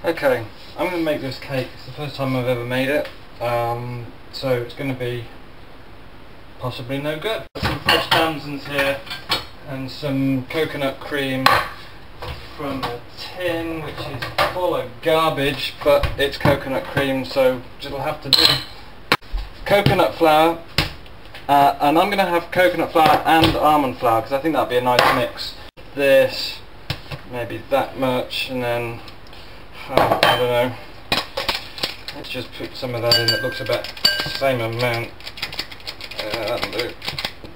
Okay, I'm going to make this cake. It's the first time I've ever made it, so it's going to be possibly no good. Some fresh damsons here and some coconut cream from a tin which is full of garbage, but it's coconut cream, so it'll have to do. Coconut flour, and I'm going to have coconut flour and almond flour because I think that'd be a nice mix. This, maybe that much, and then I don't know, let's just put some of that in. It looks about the same amount.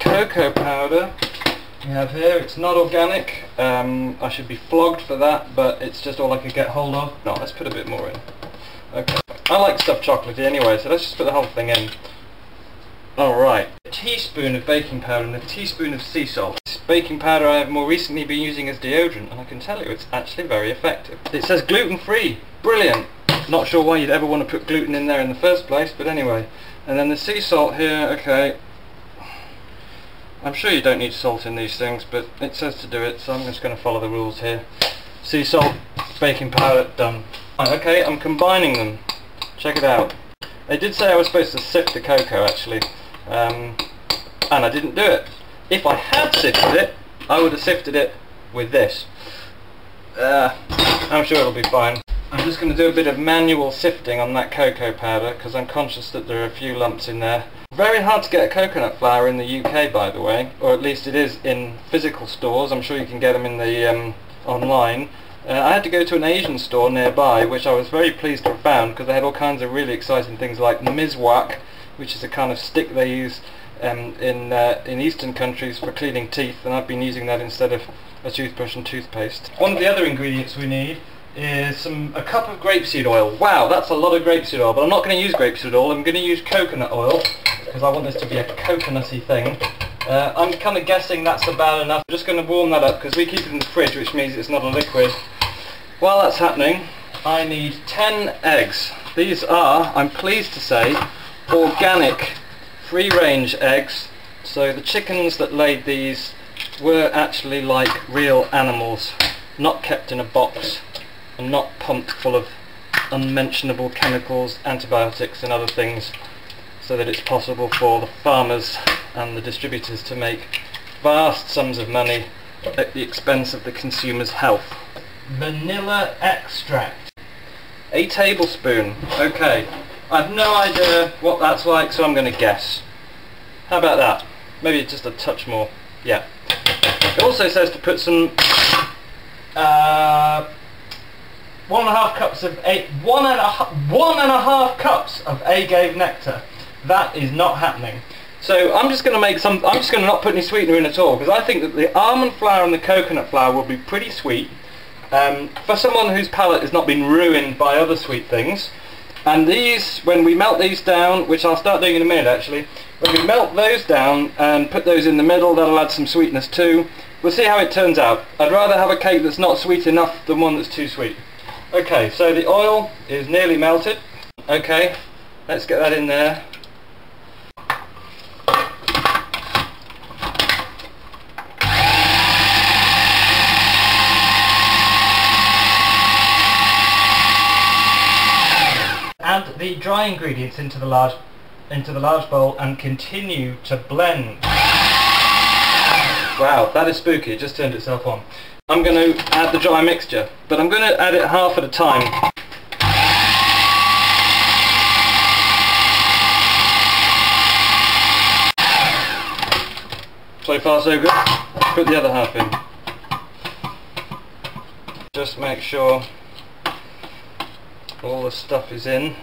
Cocoa powder we have here. It's not organic. I should be flogged for that, but it's just all I could get hold of. No, let's put a bit more in. Okay, I like stuff chocolatey anyway, so let's just put the whole thing in. Alright, a teaspoon of baking powder and a teaspoon of sea salt. This baking powder I have more recently been using as deodorant, and I can tell you it's actually very effective. It says gluten free. Brilliant. Not sure why you'd ever want to put gluten in there in the first place, but anyway. And then the sea salt here, okay. I'm sure you don't need salt in these things, but it says to do it, so I'm just going to follow the rules here. Sea salt, baking powder, done. Okay, I'm combining them. Check it out. They did say I was supposed to sift the cocoa actually, and I didn't do it. If I had sifted it, I would have sifted it with this. I'm sure it'll be fine. I'm just going to do a bit of manual sifting on that cocoa powder because I'm conscious that there are a few lumps in there. Very hard to get a coconut flour in the UK, by the way, or at least it is in physical stores. I'm sure you can get them in the online. I had to go to an Asian store nearby, which I was very pleased to have found because they had all kinds of really exciting things like miswak, which is a kind of stick they use in Eastern countries for cleaning teeth, and I've been using that instead of a toothbrush and toothpaste. One of the other ingredients we need is a cup of grapeseed oil. Wow, that's a lot of grapeseed oil, but I'm not going to use grapeseed oil. I'm going to use coconut oil because I want this to be a coconutty thing. I'm kind of guessing that's about enough. I'm just going to warm that up because we keep it in the fridge, which means it's not a liquid. While that's happening, I need 10 eggs. These are, I'm pleased to say, organic, free-range eggs. So the chickens that laid these were actually like real animals, not kept in a box and not pumped full of unmentionable chemicals, antibiotics and other things, so that it's possible for the farmers and the distributors to make vast sums of money at the expense of the consumer's health. Vanilla extract. A tablespoon. Okay. I have no idea what that's like, so I'm going to guess. How about that? Maybe just a touch more. Yeah. It also says to put some 1.5 cups of one and a half cups of agave nectar. That is not happening. So I'm just going to not put any sweetener in at all, because I think that the almond flour and the coconut flour will be pretty sweet. For someone whose palate has not been ruined by other sweet things. And these, when we melt these down, which I'll start doing in a minute actually, when we melt those down and put those in the middle, that'll add some sweetness too. We'll see how it turns out. I'd rather have a cake that's not sweet enough than one that's too sweet. Okay, so the oil is nearly melted. Okay, let's get that in there. Add the dry ingredients into the large bowl and continue to blend. Wow, that is spooky. It just turned itself on. I'm going to add the dry mixture, but I'm going to add it half at a time. So far so good. Put the other half in. Just make sure all the stuff is in.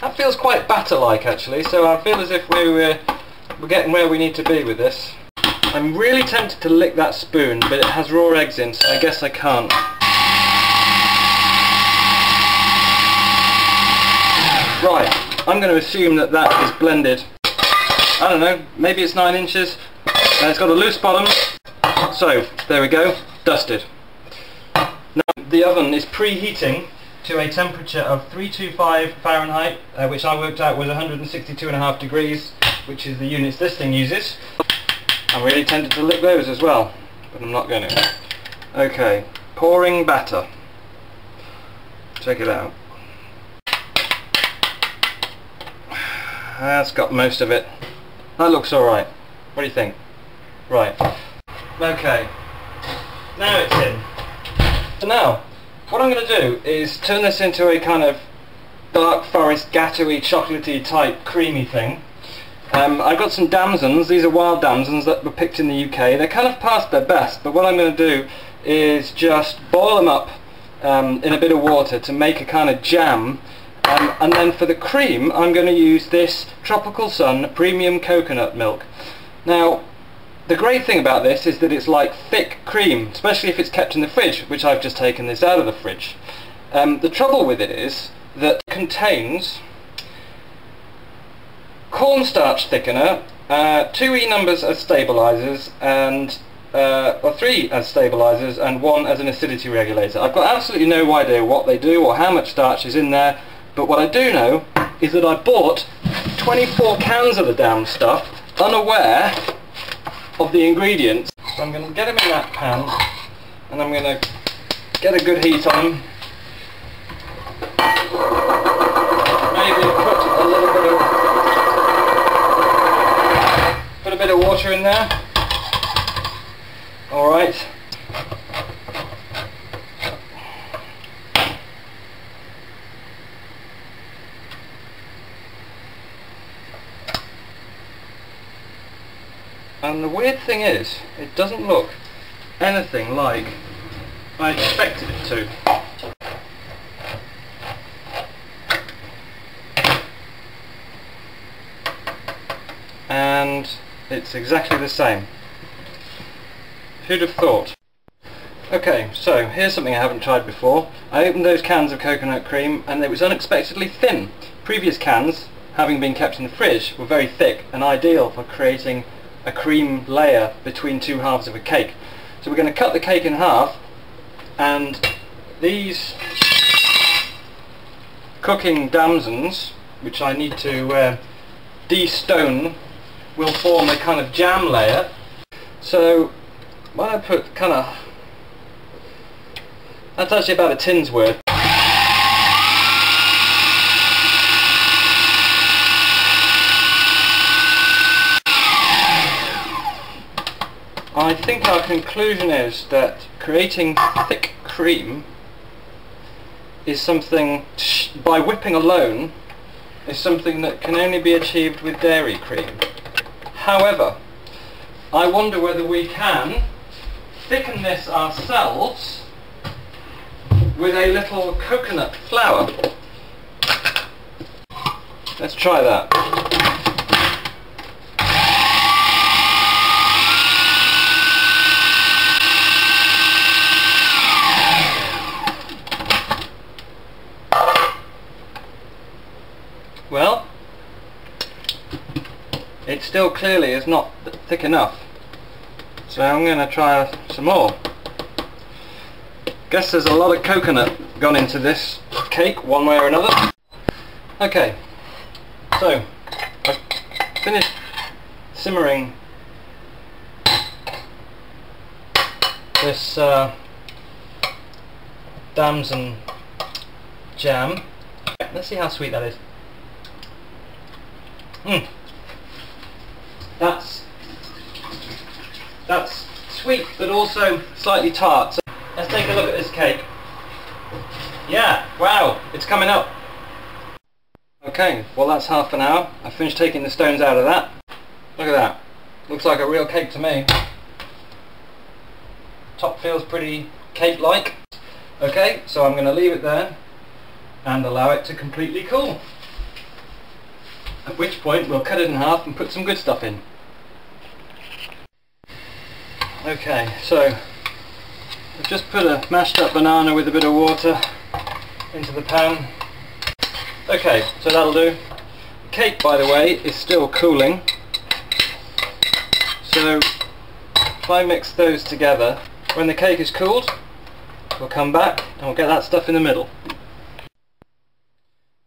That feels quite batter-like actually, so I feel as if we're getting where we need to be with this. I'm really tempted to lick that spoon, but it has raw eggs in, so I guess I can't. Right, I'm going to assume that that is blended. I don't know, maybe it's 9 inches. And it's got a loose bottom. So, there we go, dusted. Now, the oven is preheating to a temperature of 325 Fahrenheit, which I worked out was 162.5 degrees, which is the units this thing uses. I'm really tempted to lick those as well, but I'm not going to. Okay, pouring batter. take it out. That's got most of it. That looks alright. What do you think? Right. Okay. Now it's in. So now, what I'm going to do is turn this into a kind of dark forest, gateau-y, chocolatey type creamy thing. I've got some damsons. These are wild damsons that were picked in the UK. They're kind of past their best, but what I'm going to do is just boil them up in a bit of water to make a kind of jam. And then for the cream, I'm going to use this Tropical Sun premium coconut milk. Now, the great thing about this is that it's like thick cream, especially if it's kept in the fridge, which I've just taken this out of the fridge. The trouble with it is that it contains cornstarch thickener, 2 E numbers as stabilisers, and or 3 as stabilisers and 1 as an acidity regulator. I've got absolutely no idea what they do or how much starch is in there, but what I do know is that I bought 24 cans of the damn stuff, unaware of the ingredients. So I'm going to get them in that pan, and I'm going to get a good heat on them. Maybe put a bit of water in there. All right. And the weird thing is, it doesn't look anything like I expected it to. And it's exactly the same. Who'd have thought? Okay, so here's something I haven't tried before. I opened those cans of coconut cream and it was unexpectedly thin. Previous cans, having been kept in the fridge, were very thick and ideal for creating a cream layer between 2 halves of a cake. So we're going to cut the cake in half, and these cooking damsons, which I need to de-stone, will form a kind of jam layer. So when I put kind of, that's actually about a tin's worth. I think our conclusion is that creating thick cream is something, by whipping alone, is something that can only be achieved with dairy cream. However, I wonder whether we can thicken this ourselves with a little coconut flour. Let's try that. Well, it still clearly is not thick enough, so I'm going to try some more. Guess there's a lot of coconut gone into this cake one way or another. Okay, so I've finished simmering this damson jam. Let's see how sweet that is. That's sweet, but also slightly tart. So let's take a look at this cake. Yeah, wow, it's coming up. Okay, well that's half an hour. I finished taking the stones out of that. Look at that. Looks like a real cake to me. Top feels pretty cake-like. Okay, so I'm going to leave it there and allow it to completely cool. At which point we'll cut it in half and put some good stuff in. Okay, so I've just put a mashed up banana with a bit of water into the pan. Okay, so that'll do. The cake, by the way, is still cooling. So if I mix those together, when the cake is cooled, we'll come back and we'll get that stuff in the middle.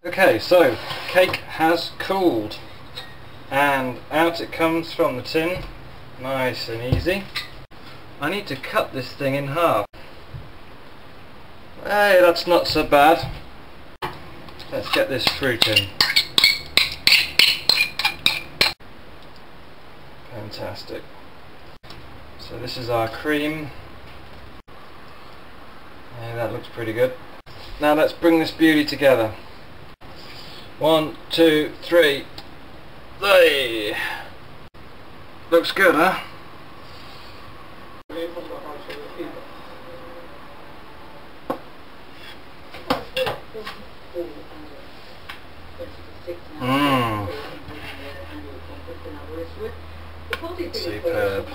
Okay, so cake has cooled and out it comes from the tin, nice and easy. I need to cut this thing in half. Hey, that's not so bad. Let's get this fruit in. Fantastic. So this is our cream. Yeah, that looks pretty good. Now let's bring this beauty together. 1, 2, 3. Hey! Looks good, huh? Mmm. Superb.